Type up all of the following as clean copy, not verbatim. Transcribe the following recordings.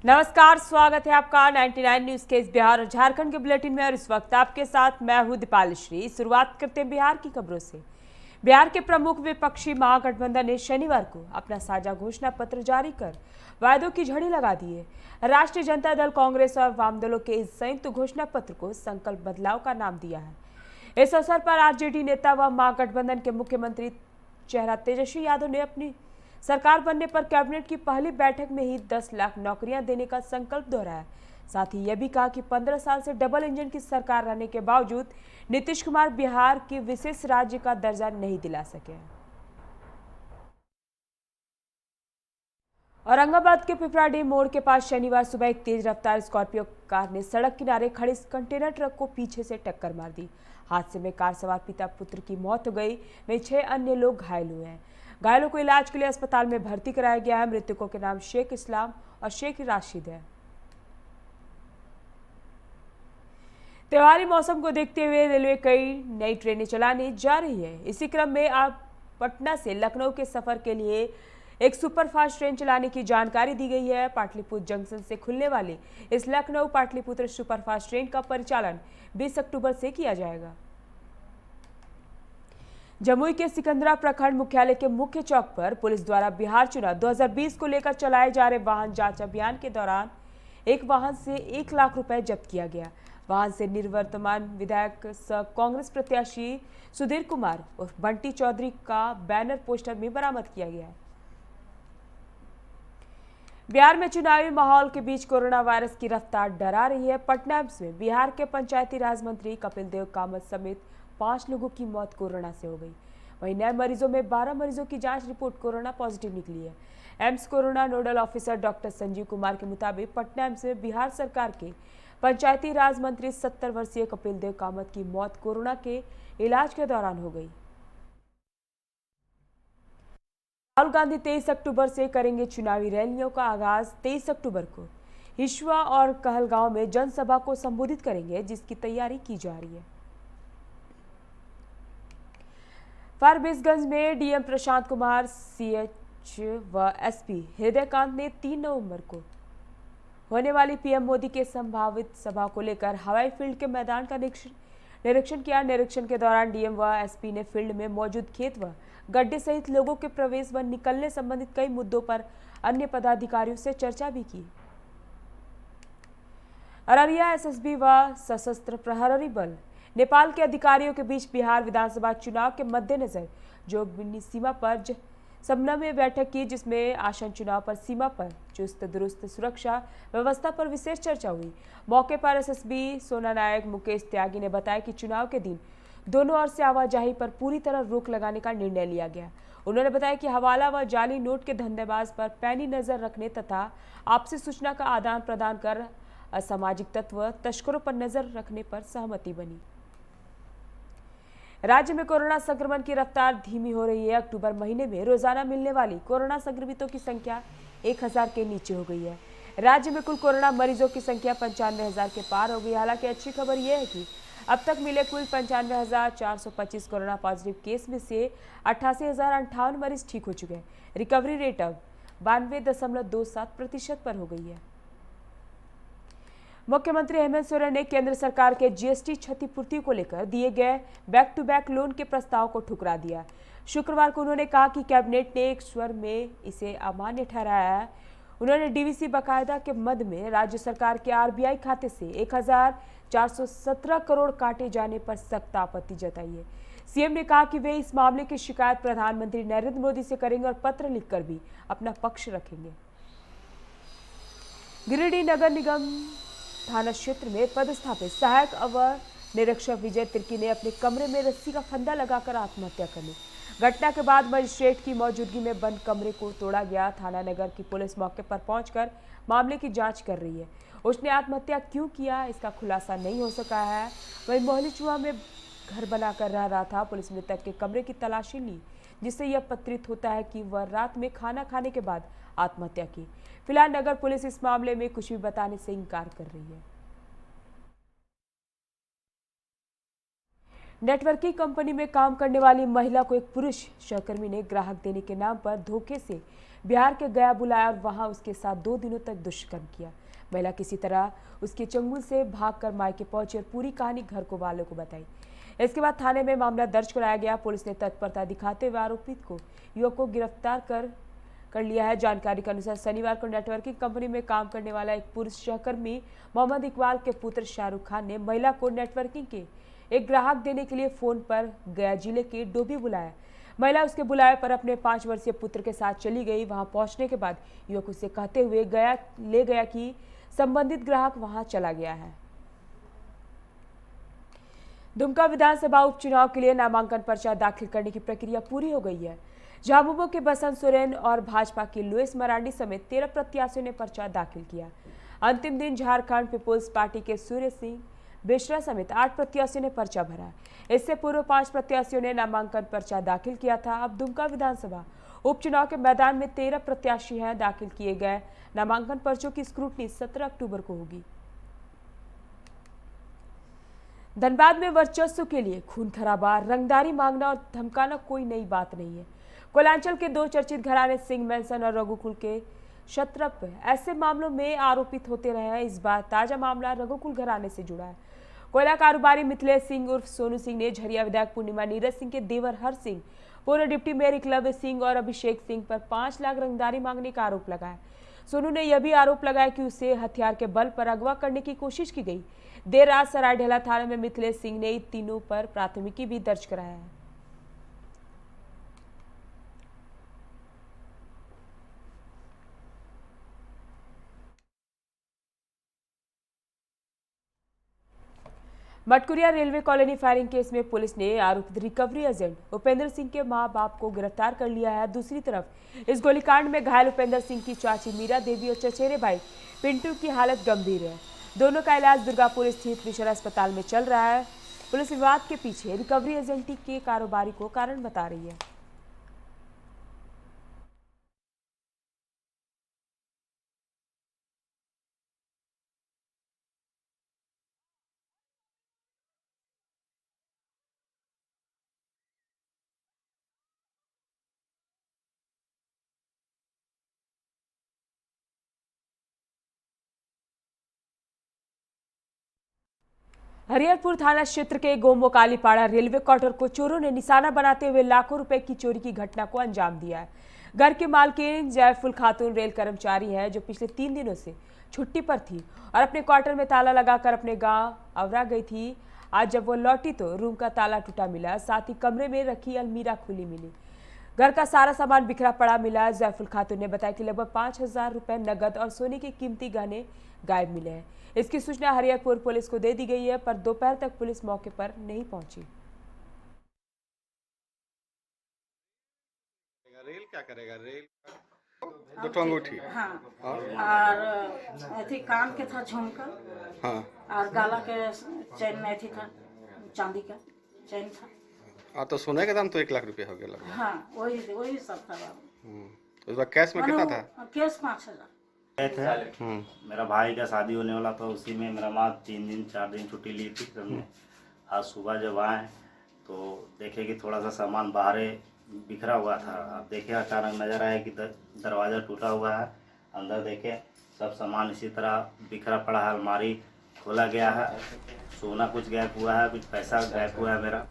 नमस्कार, स्वागत है आपका 99 न्यूज के इस बिहार और झारखंड के बुलेटिन में। और इस वक्त आपके साथ मैं हूं दीपाली श्री। शुरुआत करते हैं बिहार की खबरों से। बिहार के प्रमुख विपक्षी महागठबंधन ने शनिवार को अपना साझा घोषणा पत्र जारी कर वायदों की झड़ी लगा दी है। राष्ट्रीय जनता दल, कांग्रेस और वाम दलों के इस संयुक्त घोषणा पत्र को संकल्प बदलाव का नाम दिया है। इस अवसर पर आरजेडी नेता व महागठबंधन के मुख्यमंत्री चेहरा तेजस्वी यादव ने अपनी सरकार बनने पर कैबिनेट की पहली बैठक में ही 10 लाख नौकरियां देने का संकल्प दोहराया। साथ ही यह भी कहा कि 15 साल से डबल इंजन की सरकार रहने के बावजूद नीतीश कुमार बिहार की विशेष राज्य का दर्जा नहीं दिला सके। औरंगाबाद के पिपराडीह मोड़ के पास शनिवार सुबह एक तेज रफ्तार स्कॉर्पियो कार ने सड़क किनारे खड़े कंटेनर ट्रक को पीछे से टक्कर मार दी। हादसे में कार सवार पिता पुत्र की मौत हो गई, वहीं 6 अन्य लोग घायल हुए हैं। घायलों को इलाज के लिए अस्पताल में भर्ती कराया गया है। मृतकों के नाम शेख इस्लाम और शेख राशिद है। त्योहारी मौसम को देखते हुए रेलवे कई नई ट्रेनें चलाने जा रही है। इसी क्रम में अब पटना से लखनऊ के सफर के लिए एक सुपरफास्ट ट्रेन चलाने की जानकारी दी गई है। पाटलिपुत्र जंक्शन से खुलने वाली इस लखनऊ पाटलिपुत्र सुपरफास्ट ट्रेन का परिचालन 20 अक्टूबर से किया जाएगा। जमुई के सिकंदरा प्रखंड मुख्यालय के मुख्य चौक पर पुलिस द्वारा बिहार चुनाव 2020 को लेकर चलाए जा रहे वाहन जांच अभियान के दौरान एक वाहन से 1 लाख रुपए जब्त किया गया। वाहन से निवर्तमान विधायक सह कांग्रेस प्रत्याशी सुधीर कुमार उर्फ बंटी चौधरी का बैनर पोस्टर भी बरामद किया गया है। बिहार में चुनावी माहौल के बीच कोरोना वायरस की रफ्तार डरा रही है। पटना में बिहार के पंचायती राज मंत्री कपिल देव कामत समेत 5 लोगों की मौत कोरोना से हो गई। वहीं नए मरीजों में 12 मरीजों की जांच रिपोर्ट कोरोना पॉजिटिव निकली है। AIIMS corona nodal officer doctor Sanjeev Kumar के मुताबिक पटना एम्स में बिहार सरकार के पंचायती राज मंत्री 70 वर्षीय कपिल देव कामत की मौत कोरोना के इलाज के दौरान हो गई। राहुल गांधी 23 अक्टूबर से करेंगे चुनावी रैलियों का आगाज। 23 अक्टूबर को हिशुआ और कहलगांव में जनसभा को संबोधित करेंगे, जिसकी तैयारी की जा रही है। फारबिसगंज में डीएम प्रशांत कुमार, सीएच व एसपी हृदयकांत ने 3 नवंबर को होने वाली पीएम मोदी के संभावित सभा को लेकर हवाई फील्ड के मैदान का निरीक्षण किया। निरीक्षण के दौरान डीएम व एसपी ने फील्ड में मौजूद खेत व गड्ढे सहित लोगों के प्रवेश व निकलने संबंधित कई मुद्दों पर अन्य पदाधिकारियों से चर्चा भी की। अररिया एसएसबी व सशस्त्र प्रहरी बल नेपाल के अधिकारियों के बीच बिहार विधानसभा चुनाव के मद्देनजर जोगबनी सीमा पर समन्वय बैठक की, जिसमें आसन चुनाव पर सीमा पर चुस्त दुरुस्त सुरक्षा व्यवस्था पर विशेष चर्चा हुई। मौके पर एसएसबी सोना नायक मुकेश त्यागी ने बताया कि चुनाव के दिन दोनों ओर से आवाजाही पर पूरी तरह रोक लगाने का निर्णय लिया गया। उन्होंने बताया कि हवाला व जाली नोट के धंधेबाज पर पैनी नजर रखने तथा आपसी सूचना का आदान प्रदान कर असामाजिक तत्व तस्करों पर नजर रखने पर सहमति बनी। राज्य में कोरोना संक्रमण की रफ्तार धीमी हो रही है। अक्टूबर महीने में रोजाना मिलने वाली कोरोना संक्रमितों की संख्या 1000 के नीचे हो गई है। राज्य में कुल कोरोना मरीजों की संख्या 95,000 के पार हो गई। हालांकि अच्छी खबर यह है कि अब तक मिले कुल 95,425 कोरोना पॉजिटिव केस में से 88,058 मरीज ठीक हो चुके हैं। रिकवरी रेट अब 92.27% पर हो गई है। मुख्यमंत्री हेमंत सोरेन ने केंद्र सरकार के जीएसटी क्षतिपूर्ति को लेकर दिए गए बैक टू बैक लोन के प्रस्ताव को ठुकरा दिया। शुक्रवार को उन्होंने कहा कि कैबिनेट ने एक स्वर में इसे अमान्य ठहराया है। उन्होंने डीवीसी बकायदा के मद में राज्य सरकार के आरबीआई खाते से 1417 करोड़ काटे जाने पर सख्त आपत्ति जताई है। सीएम ने कहा कि वे इस मामले की शिकायत प्रधानमंत्री नरेंद्र मोदी से करेंगे और पत्र लिखकर भी अपना पक्ष रखेंगे। गिरिडीह नगर निगम थाना क्षेत्र में पदस्थापित सहायक अवर निरीक्षक विजय तिर्की ने अपने कमरे में रस्सी का फंदा लगाकर आत्महत्या कर ली। घटना के बाद मजिस्ट्रेट की मौजूदगी में बंद कमरे को तोड़ा गया। थाना नगर की पुलिस मौके पर पहुंचकर मामले की जांच कर रही है। उसने आत्महत्या क्यों किया, इसका खुलासा नहीं हो सका है। वही मोहलीचुआ में घर बनाकर रह रहा था। पुलिस ने मृतक के कमरे की तलाशी ली, जिससे यह प्रतीत होता है कि वह रात में खाना खाने के बाद आत्महत्या की। फिलहाल नगर पुलिस इस मामले में कुछ भी बताने से इनकार कर रही है। नेटवर्किंग कंपनी में काम करने वाली महिला को एक पुरुष सहकर्मी ने ग्राहक देने के नाम पर धोखे से बिहार के गया बुलाया और वहां उसके साथ 2 दिनों तक दुष्कर्म किया। महिला किसी तरह उसके चंगुल से भागकर मायके पहुंची और पूरी कहानी घर को वालों को बताई। इसके बाद थाने में मामला दर्ज कराया गया। पुलिस ने तत्परता दिखाते हुए आरोपित को युवक को गिरफ्तार कर लिया है। जानकारी के अनुसार शनिवार को नेटवर्किंग कंपनी में काम करने वाला एक पुरुष सहकर्मी मोहम्मद इकबाल के पुत्र शाहरुख खान ने महिला को नेटवर्किंग के एक ग्राहक देने के लिए फोन पर गया जिले के डोभी बुलाया। महिला उसके बुलाए पर अपने 5 वर्षीय पुत्र के साथ चली गई। वहां पहुंचने के बाद युवक उसे कहते हुए ले गया कि संबंधित ग्राहक वहां चला गया है। दुमका विधानसभा उपचुनाव के लिए नामांकन पर्चा दाखिल करने की प्रक्रिया पूरी हो गई है। झाबुआ के बसंत सोरेन और भाजपा के लुइस मरांडी समेत 13 प्रत्याशियों ने पर्चा दाखिल किया। अंतिम दिन झारखंड पीपुल्स पार्टी के सूर्य सिंह बेशरा समेत 8 प्रत्याशियों ने पर्चा भरा। इससे पूर्व 5 प्रत्याशियों ने नामांकन पर्चा दाखिल किया था। अब दुमका विधानसभा उपचुनाव के मैदान में 13 प्रत्याशी हैं। दाखिल किए गए नामांकन पर्चों की स्क्रूटनी 17 अक्टूबर को होगी। धनबाद में वर्चस्व के लिए खून खराबा, रंगदारी मांगना और धमकाना कोई नई बात नहीं है। कोयलांचल के 2 चर्चित घराने सिंह मेंसन और रघुकुल के क्षत्रप ऐसे मामलों में आरोपित होते रहे हैं। इस बार ताजा मामला रघुकुल घराने से जुड़ा है। कोयला कारोबारी मिथिलेश सिंह उर्फ सोनू सिंह ने झरिया विधायक पूर्णिमा नीरज सिंह के देवर हर सिंह, पूर्व डिप्टी मेयर एकलव्य सिंह और अभिषेक सिंह पर 5 लाख रंगदारी मांगने का आरोप लगाया। सोनू ने यह भी आरोप लगाया कि उसे हथियार के बल पर अगवा करने की कोशिश की गई। देर रात सरायढेला थाने में मिथिलेश सिंह ने इन तीनों पर प्राथमिकी भी दर्ज कराया है। Matkuria railway colony firing case में पुलिस ने आरोपित रिकवरी एजेंट उपेंद्र सिंह के मां बाप को गिरफ्तार कर लिया है। दूसरी तरफ इस गोलीकांड में घायल उपेंद्र सिंह की चाची मीरा देवी और चचेरे भाई पिंटू की हालत गंभीर है। दोनों का इलाज दुर्गापुर स्थित मिशन अस्पताल में चल रहा है। पुलिस विवाद के पीछे रिकवरी एजेंट के कारोबारी को कारण बता रही है। हरिहरपुर थाना क्षेत्र के गोमो कालीपाड़ा रेलवे क्वार्टर को चोरों ने निशाना बनाते हुए लाखों रुपए की चोरी की घटना को अंजाम दिया है। घर की मालकिन जयफुल खातून रेल कर्मचारी है जो पिछले 3 दिनों से छुट्टी पर थी और अपने क्वार्टर में ताला लगाकर अपने गांव आवरा गई थी। आज जब वो लौटी तो रूम का ताला टूटा मिला, साथ ही कमरे में रखी अलमीरा खुली मिली। घर का सारा सामान बिखरा पड़ा मिला। जयफुल खातून ने बताया कि लगभग 5,000 रुपए नगद और सोने के कीमती गहने गायब मिले हैं। इसकी सूचना हरिहरपुर पुलिस को दे दी गई है, पर दोपहर तक पुलिस मौके पर नहीं पहुंची। रेल क्या करेगा? रेल 2 अंगूठी, हाँ, और अथी कान के था झुमका, हाँ, और गला के चैन में अथी था, चांदी का चैन था। तो सोने का दाम तो 1 लाख रुपया हो गया लगभग। हाँ, वही सब था बाबू। उस बार कैश में कितना था? कैश 5,000 थे। मेरा भाई का शादी होने वाला था, उसी में मेरा माँ 3 दिन 4 दिन छुट्टी ली थी हमने। आज सुबह जब आए तो देखे कि थोड़ा सा सामान बाहर बिखरा हुआ था। अब देखे अचानक नजर आया कि दरवाज़ा टूटा हुआ है। अंदर देखे सब सामान इसी तरह बिखरा पड़ा है। अलमारी खोला गया है, सोना कुछ गायब हुआ है, कुछ पैसा गायब हुआ है मेरा।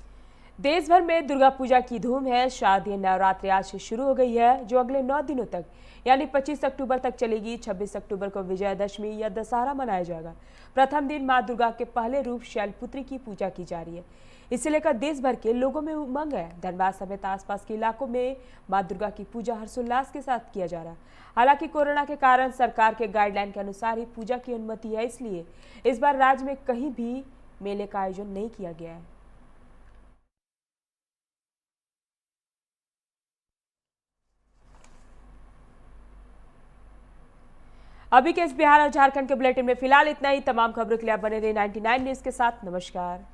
देश भर में दुर्गा पूजा की धूम है। शारदीय नवरात्रि आज से शुरू हो गई है, जो अगले 9 दिनों तक यानी 25 अक्टूबर तक चलेगी। 26 अक्टूबर को विजयादशमी या दशहरा मनाया जाएगा। प्रथम दिन मां दुर्गा के पहले रूप शैलपुत्री की पूजा की जा रही है। इसे लेकर देश भर के लोगों में उमंग है। धनबाद समेत आसपास के इलाकों में मां दुर्गा की पूजा हर्षोल्लास के साथ किया जा रहा है। हालांकि कोरोना के कारण सरकार के गाइडलाइन के अनुसार ही पूजा की अनुमति है, इसलिए इस बार राज्य में कहीं भी मेले का आयोजन नहीं किया गया है। अभी के इस बिहार और झारखंड के बुलेटिन में फिलहाल इतना ही। तमाम खबरों के लिए आप बने रहिए 99 न्यूज के साथ। नमस्कार।